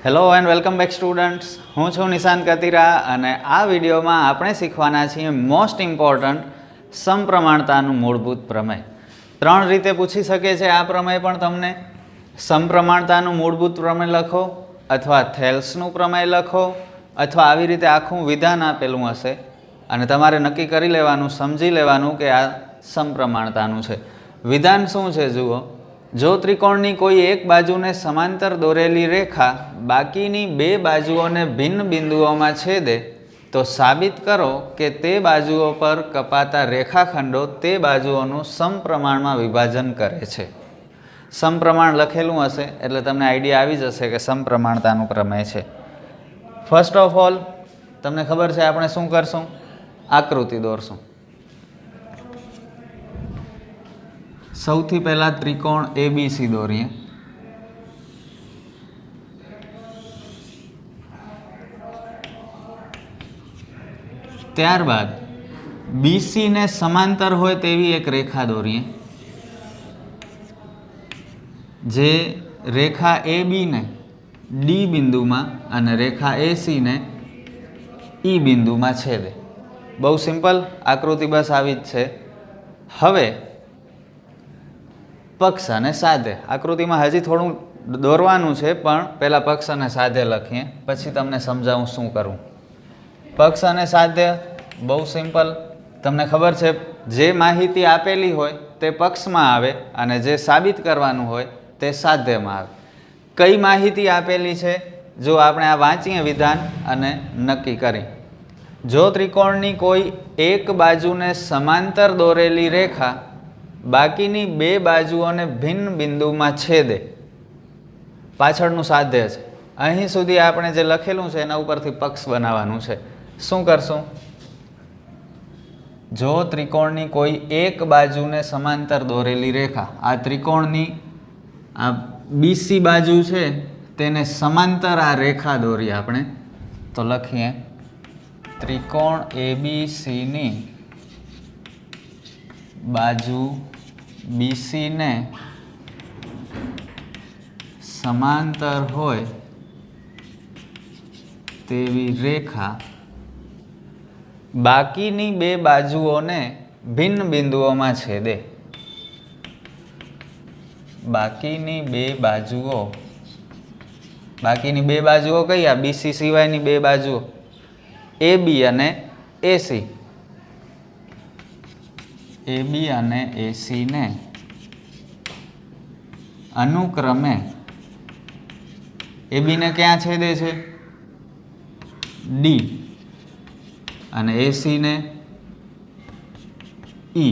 Hello and welcome back students, હું છું નિશાંત કતિરા અને આ વિડીયોમાં આપણે શીખવાના છીએ મોસ્ટ ઇમ્પોર્ટન્ટ સમપ્રમાણતાનું મૂળભૂત પ્રમેય. 3 રીતે પૂછી શકે છે આ પ્રમેય પણ તમને. સમપ્રમાણતાનું મૂળભૂત પ્રમેય લખો, અથવા થેલ્સનું પ્રમેય લખો, અથવા આવી રીતે આખું વિધાન આપેલું હશે અને તમારે નક્કી કરી લેવાનું, સમજી લેવાનું કે આ સમપ્રમાણતાનું છે. વિધાન શું છે જુઓ. જો ત્રિકોણની કોઈ એક બાજુને સમાંતર દોરેલી રેખા બાકીની બે બાજુઓને ભિન્ન બિંદુઓમાં છેદે તો સાબિત કરો કે તે બાજુઓ પર કપાતા રેખાખંડો તે બાજુઓનું સમપ્રમાણમાં વિભાજન કરે છે. સમપ્રમાણ લખેલું હશે એટલે તમને આઈડિયા આવી જશે કે સમપ્રમાણતાનું પ્રમેય છે. ફર્સ્ટ ઓફ ઓલ તમને ખબર છે આપણે શું કરશું? આકૃતિ દોરશું. સૌથી પહેલાં ત્રિકોણ ABC દોરીએ. ત્યારબાદ BC ને સમાંતર હોય તેવી એક રેખા દોરીએ. જે રેખા AB ને D બિંદુમાં અને રેખા AC ને E બિંદુમાં છેદે. બહુ સિમ્પલ આકૃતિ, બસ આવી જ છે. હવે પક્ષ અને સાધ્ય. આકૃતિમાં હજી થોડું દોરવાનું છે પણ પહેલાં પક્ષ અને સાધ્ય લખીએ, પછી તમને સમજાવું શું કરવું. પક્ષ અને સાધ્ય બહુ સિમ્પલ. તમને ખબર છે જે માહિતી આપેલી હોય તે પક્ષમાં આવે અને જે સાબિત કરવાનું હોય તે સાધ્યમાં આવે. કઈ માહિતી આપેલી છે જો આપણે આ વાંચીએ વિધાન અને નક્કી કરી. જો ત્રિકોણની કોઈ એક બાજુને સમાંતર દોરેલી રેખા બાકીની બે બાજુઓને ભિન્ન બિંદુમાં છેદે, પાછળનું સાધ્ય છે. અહીં સુધી આપણે જે લખેલું છે એના ઉપરથી પક્ષ બનાવવાનું છે. શું કરશું? જો ત્રિકોણની કોઈ એક બાજુને સમાંતર દોરેલી રેખા, આ ત્રિકોણની આ BC બાજુ છે તેને સમાંતર આ રેખા દોરીએ આપણે, તો લખીએ ત્રિકોણ ABC ની બાજુ BC ને સમાંતર હોય તેવી રેખા બાકીની બે બાજુઓને ભિન્ન બિંદુઓમાં છેદે. બાકીની બે બાજુઓ કઈ? આ BC સિવાયની બે બાજુઓ AB અને AC. AB અને AC ને અનુક્રમે AB ને ક્યાં છેદે છે? D. અને AC ને E.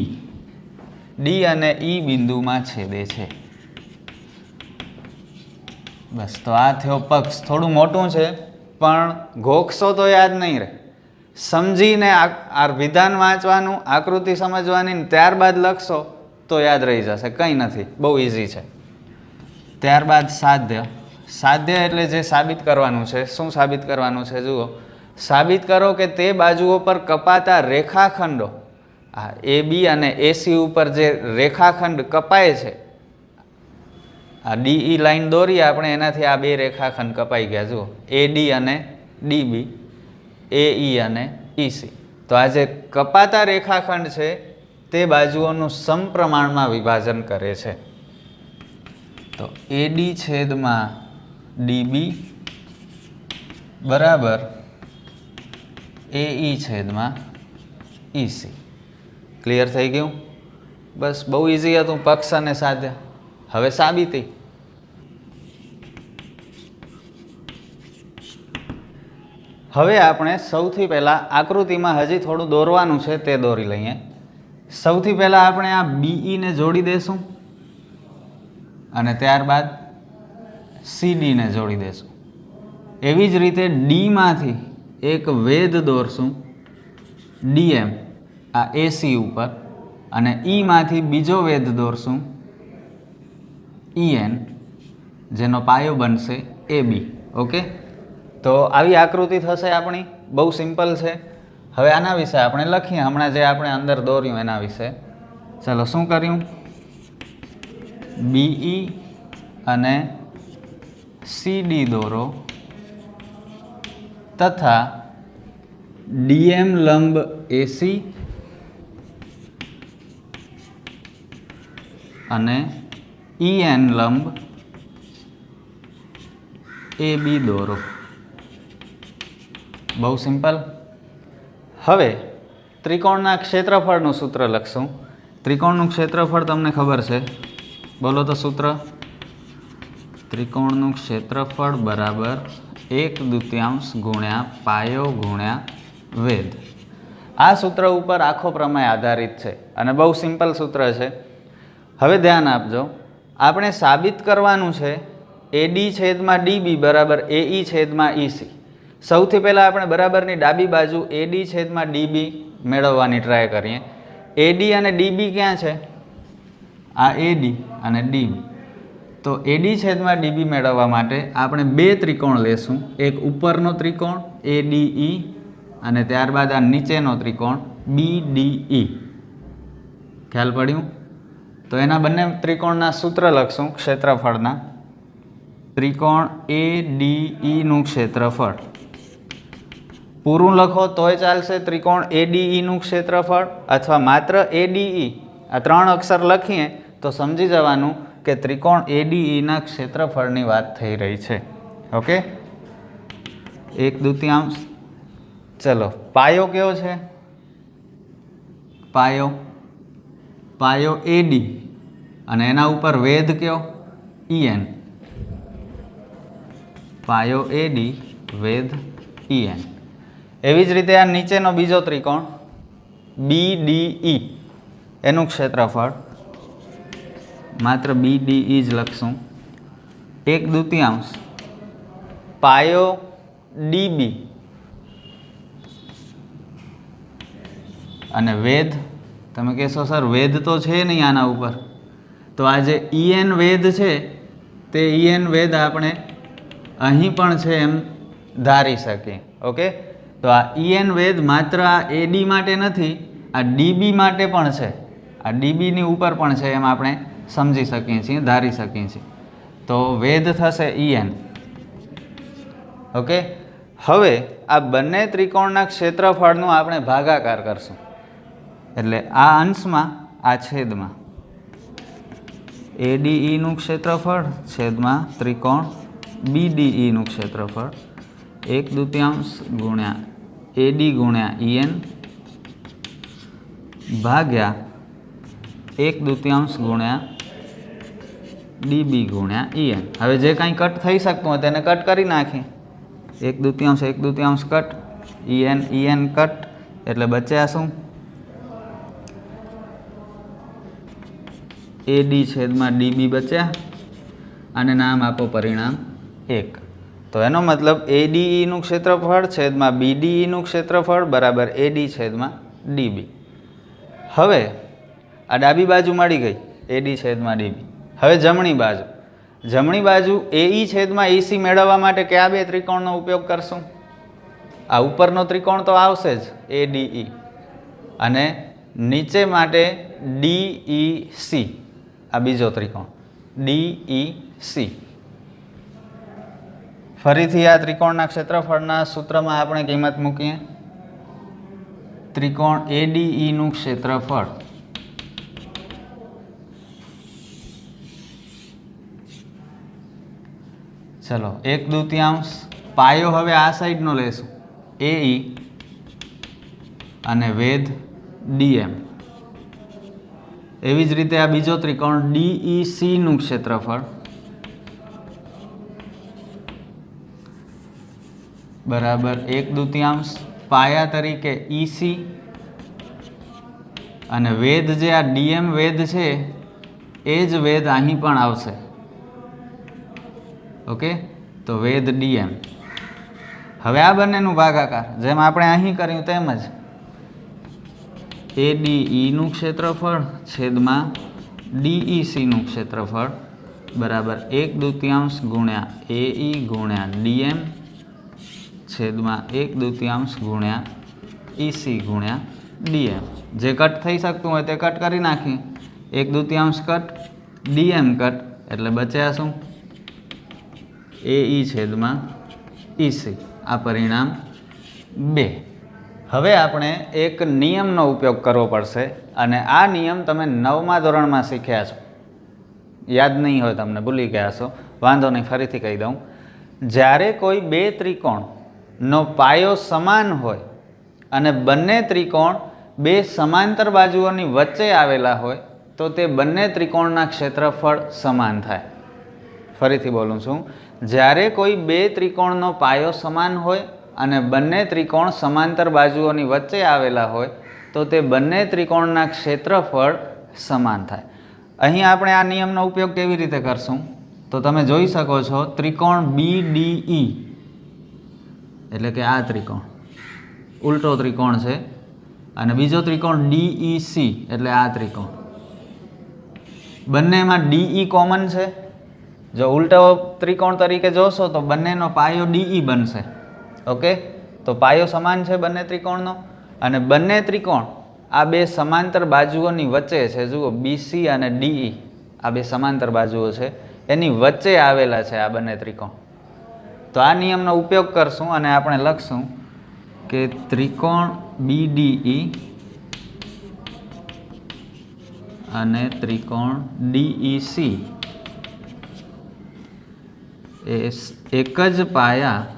D અને E બિંદુમાં છેદે છે. બસ, તો આ થયો પક્ષ. થોડું મોટું છે પણ ઘોકશો તો યાદ નહીં રહે. સમજીને આ વિધાન વાંચવાનું, આકૃતિ સમજવાની, ત્યારબાદ લખશો તો યાદ રહી જશે. કંઈ નથી, બહુ ઇઝી છે. ત્યારબાદ સાધ્ય. સાધ્ય એટલે જે સાબિત કરવાનું છે. શું સાબિત કરવાનું છે જુઓ. સાબિત કરો કે તે બાજુઓ પર કપાતા રેખાખંડો, આ AB અને AC ઉપર જે રેખાખંડ કપાય છે, આ DE લાઈન દોરી આપણે, એનાથી આ બે રેખાખંડ કપાઈ ગયા. જુઓ, AD અને DB, AE અને EC. તો આ જે કપાતા રેખાખંડ છે તે બાજુઓનું સમપ્રમાણમાં વિભાજન કરે છે. તો AD છેદમાં DB બરાબર AE છેદમાં EC. ક્લિયર થઈ ગયું? બસ, બહુ ઇઝી હતું. પક્ષ અને સાધ્ય. હવે સાબિતી. હવે આપણે સૌથી પહેલાં આકૃતિમાં હજી થોડું દોરવાનું છે તે દોરી લઈએ. સૌથી પહેલાં આપણે આ BE ને જોડી દેશું અને ત્યારબાદ CD ને જોડી દેશું. એવી જ રીતે D માંથી એક વેધ દોરશું, DM, આ AC ઉપર, અને E માંથી બીજો વેધ દોરશું, EN, જેનો પાયો બનશે AB. ઓકે, તો આવી આકૃતિ થશે આપણી. બહુ સિમ્પલ છે. હવે આના વિશે આપણે લખીએ, હમણાં જે આપણે અંદર દોર્યું એના વિશે. ચાલો, શું કર્યું? BE અને CD દોરો તથા ડીએમ લંબ એસી અને ઈએન લંબ એ બી દોરો. બહુ સિમ્પલ. હવે ત્રિકોણના ક્ષેત્રફળનું સૂત્ર લખશું. ત્રિકોણનું ક્ષેત્રફળ તમને ખબર છે, બોલો તો સૂત્ર. ત્રિકોણનું ક્ષેત્રફળ બરાબર 1/2 ગુણ્યા પાયો ગુણ્યા વેધ. આ સૂત્ર ઉપર આખો પ્રમેય આધારિત છે અને બહુ સિમ્પલ સૂત્ર છે. હવે ધ્યાન આપજો, આપણે સાબિત કરવાનું છે એડી છેદમાં ડીબી બરાબર એઈ છેદમાં ઈસી. સૌથી પહેલાં આપણે બરાબરની ડાબી બાજુ એડી છેદમાં ડીબી મેળવવાની ટ્રાય કરીએ. એડી અને ડીબી ક્યાં છે? આ એડી અને ડીબી. તો એડી છેદમાં ડીબી મેળવવા માટે આપણે બે ત્રિકોણ લેશું. એક ઉપરનો ત્રિકોણ એડીઈ અને ત્યારબાદ આ નીચેનો ત્રિકોણ બીડીઈ. ખ્યાલ પડ્યું? તો એના બંને ત્રિકોણના સૂત્ર લખશું ક્ષેત્રફળના. ત્રિકોણ એડીઈનું ક્ષેત્રફળ પૂરું લખો તોય ચાલશે. ત્રિકોણ એડીઈનું ક્ષેત્રફળ અથવા માત્ર એડીઈ, આ 3 અક્ષર લખીએ તો સમજી જવાનું કે ત્રિકોણ એડીઈના ક્ષેત્રફળની વાત થઈ રહી છે. ઓકે, 1/2. ચલો, પાયો કયો છે? પાયો એડી અને એના ઉપર વેધ કયો? ઈએન. પાયો એડી, વેધ ઈએન. એવી જ રીતે આ નીચેનો બીજો ત્રિકોણ બીડીઈ, એનું ક્ષેત્રફળ માત્ર બીડીઈ જ લખશું. 1/2 પાયો ડીબી અને વેધ. તમે કહેશો સર વેધ તો છે નહીં આના ઉપર. તો આ જે ઈએન વેધ છે તે ઈએન વેધ આપણે અહીં પણ છે એમ ધારી શકીએ. ઓકે, તો આ ઈએન વેધ માત્ર આ એડી માટે નથી, આ ડીબી માટે પણ છે. આ ડીબીની ઉપર પણ છે એમ આપણે સમજી શકીએ છીએ, ધારી શકીએ છીએ. તો વેધ થશે ઈએન. ઓકે, હવે આ બંને ત્રિકોણના ક્ષેત્રફળનું આપણે ભાગાકાર કરશું. એટલે આ અંશમાં આ છેદમાં એડીઈનું ક્ષેત્રફળ છેદમાં ત્રિકોણ બીડીઈનું ક્ષેત્રફળ 1/2 ગુણ્યા એડી ગુણ્યા ઈએન ભાગ્યા 1/2 ગુણ્યા ડીબી ગુણ્યા ઈએન. હવે જે કાંઈ કટ થઈ શકતું હોય તેને કટ કરી નાખીએ. 1/2 કટ, ઈએન કટ, એટલે બચ્યા શું? એડી છેદમાં ડીબી બચ્યા અને નામ આપો પરિણામ 1. તો એનો મતલબ એડીઈનું ક્ષેત્રફળ છેદમાં બીડીઈનું ક્ષેત્રફળ બરાબર એડી છેદમાં ડીબી. હવે આ ડાબી બાજુ મળી ગઈ એડી છેદમાં ડીબી. હવે જમણી બાજુ એઈ છેદમાં ઈસી મેળવવા માટે કયા બે ત્રિકોણનો ઉપયોગ કરશું? આ ઉપરનો ત્રિકોણ તો આવશે જ એડીઈ અને નીચે માટે ડીઈસી. આ બીજો ત્રિકોણ ડીઈસી. ફરીથી આ ત્રિકોણના ક્ષેત્રફળના સૂત્રમાં આપણે કિંમત મૂકીએ. ત્રિકોણ એડીઈનું ક્ષેત્રફળ ચલો 1/2 પાયો હવે આ સાઈડનો લેશું એઈ અને વેધ ડીએમ. એવી જ રીતે આ બીજો ત્રિકોણ ડીઈસીનું ક્ષેત્રફળ બરાબર 1/2 પાયા તરીકે ઈસી અને વેધ જે આ ડીએમ વેધ છે એ જ વેધ અહીં પણ આવશે. ઓકે, તો વેધ ડીએમ. હવે આ બંનેનું ભાગાકાર જેમ આપણે અહીં કર્યું તેમ જ એડીઈનું ક્ષેત્રફળ છેદમાં ડીઈસીનું ક્ષેત્રફળ બરાબર 1/2 ગુણ્યા એઈ ગુણ્યા ડીએમ છેદમાં 1/2 ગુણ્યા ઈસી ગુણ્યા ડીએમ. જે કટ થઈ શકતું હોય તે કટ કરી નાખીએ. 1/2 કટ, ડીએમ કટ, એટલે બચ્યા શું? એઈ છેદમાં ઈસી. આ પરિણામ 2. હવે આપણે એક નિયમનો ઉપયોગ કરવો પડશે અને આ નિયમ તમે 9મા ધોરણમાં શીખ્યા છો. યાદ નહીં હોય, તમને ભૂલી ગયા છો, વાંધો નહીં, ફરીથી કહી દઉં. જ્યારે કોઈ બે ત્રિકોણનો પાયો સમાન હોય અને બંને ત્રિકોણ બે સમાંતર બાજુઓની વચ્ચે આવેલા હોય તો તે બંને ત્રિકોણના ક્ષેત્રફળ સમાન થાય. ફરીથી બોલું છું. જ્યારે કોઈ બે ત્રિકોણનો પાયો સમાન હોય અને બંને ત્રિકોણ સમાંતર બાજુઓની વચ્ચે આવેલા હોય તો તે બંને ત્રિકોણના ક્ષેત્રફળ સમાન થાય. અહીં આપણે આ નિયમનો ઉપયોગ કેવી રીતે કરશું તો તમે જોઈ શકો છો. ત્રિકોણ BDE એટલે કે આ ત્રિકોણ ઉલટો ત્રિકોણ છે અને બીજો ત્રિકોણ DEC એટલે આ ત્રિકોણ. બંનેમાં DE કોમન છે. જો ઉલટો ત્રિકોણ તરીકે જોશો તો બંનેનો પાયો DE બનશે. ઓકે, તો પાયો સમાન છે બંને ત્રિકોણનો અને બંને ત્રિકોણ આ બે સમાંતર બાજુઓની વચ્ચે છે. જુઓ, BC અને DE આ બે સમાંતર બાજુઓ છે, એની વચ્ચે આવેલા છે આ બંને ત્રિકોણ. તો આ નિયમનો ઉપયોગ કરશું અને આપણે લખશું કે ત્રિકોણ BDE અને ત્રિકોણ DEC એ એક જ પાયા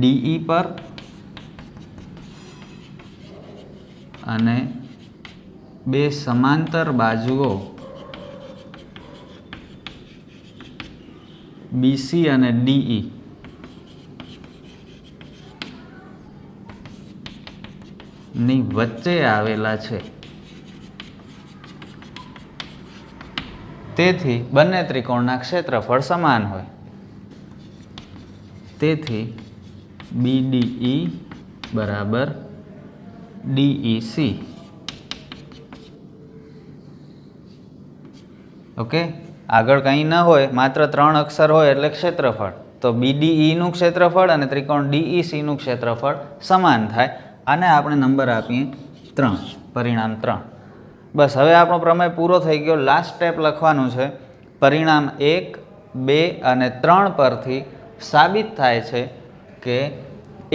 DE પર અને બે સમાંતર બાજુઓ BC અને DE ની વચ્ચે આવેલા છે. તેથી બંને ત્રિકોણના ક્ષેત્રફળ સમાન હોય. તેથી BDE બરાબર DEC. ઓકે, આગળ કંઈ ન હોય, માત્ર 3 અક્ષર હોય એટલે ક્ષેત્રફળ. તો BDE નું ક્ષેત્રફળ અને ત્રિકોણ DEC નું ક્ષેત્રફળ સમાન થાય. આને આપણે નંબર આપીએ 3, પરિણામ 3. બસ, હવે આપણો પ્રમેય પૂરો થઈ ગયો. લાસ્ટ સ્ટેપ લખવાનું છે. પરિણામ 1, 2 અને 3 પરથી સાબિત થાય છે કે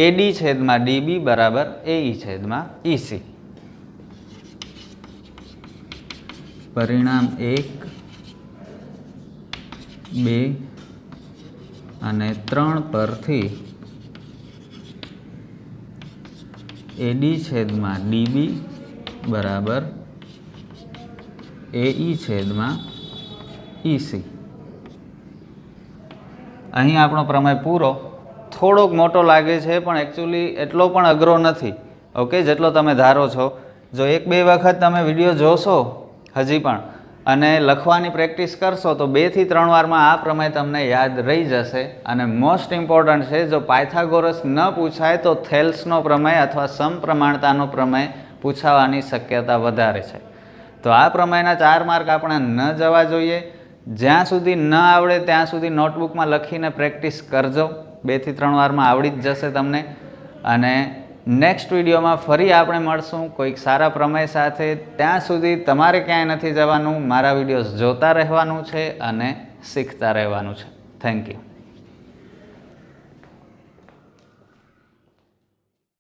AD છેદમાં DB બરાબર AE છેદમાં EC. પરિણામ 1, 2 અને 3 પરથી AD છેદમાં DB બરાબર AE છેદમાં EC. અહીં આપણો પ્રમેય પૂરો. થોડોક મોટો લાગે છે પણ એકચ્યુઅલી એટલો પણ અઘરો નથી. ઓકે, જેટલો તમે ધારો છો. જો 1-2 વખત તમે વિડીયો જોશો હજી પણ અને લખવાની પ્રેક્ટિસ કરશો તો 2 થી 3 વારમાં આ પ્રમેય તમને યાદ રહી જશે. અને મોસ્ટ ઇમ્પોર્ટન્ટ છે, જો પાયથાગોરસ ન પૂછાય તો થેલ્સનો પ્રમેય અથવા સમપ્રમાણતાનો પ્રમેય પૂછાવાની શક્યતા વધારે છે. તો આ પ્રમેયના 4 માર્ક આપણે ન જવા જોઈએ. જ્યાં સુધી ન આવડે ત્યાં સુધી નોટબુકમાં લખીને પ્રેક્ટિસ કરજો. 2 થી 3 વારમાં આવડી જ જશે તમને. અને નેક્સ્ટ વિડીયોમાં ફરી આપણે મળશું કોઈક સારા પ્રમેય સાથે. ત્યાં સુધી તમારે ક્યાંય નથી જવાનું, મારા વિડીયોઝ જોતા રહેવાનું છે અને શીખતા રહેવાનું છે. Thank you.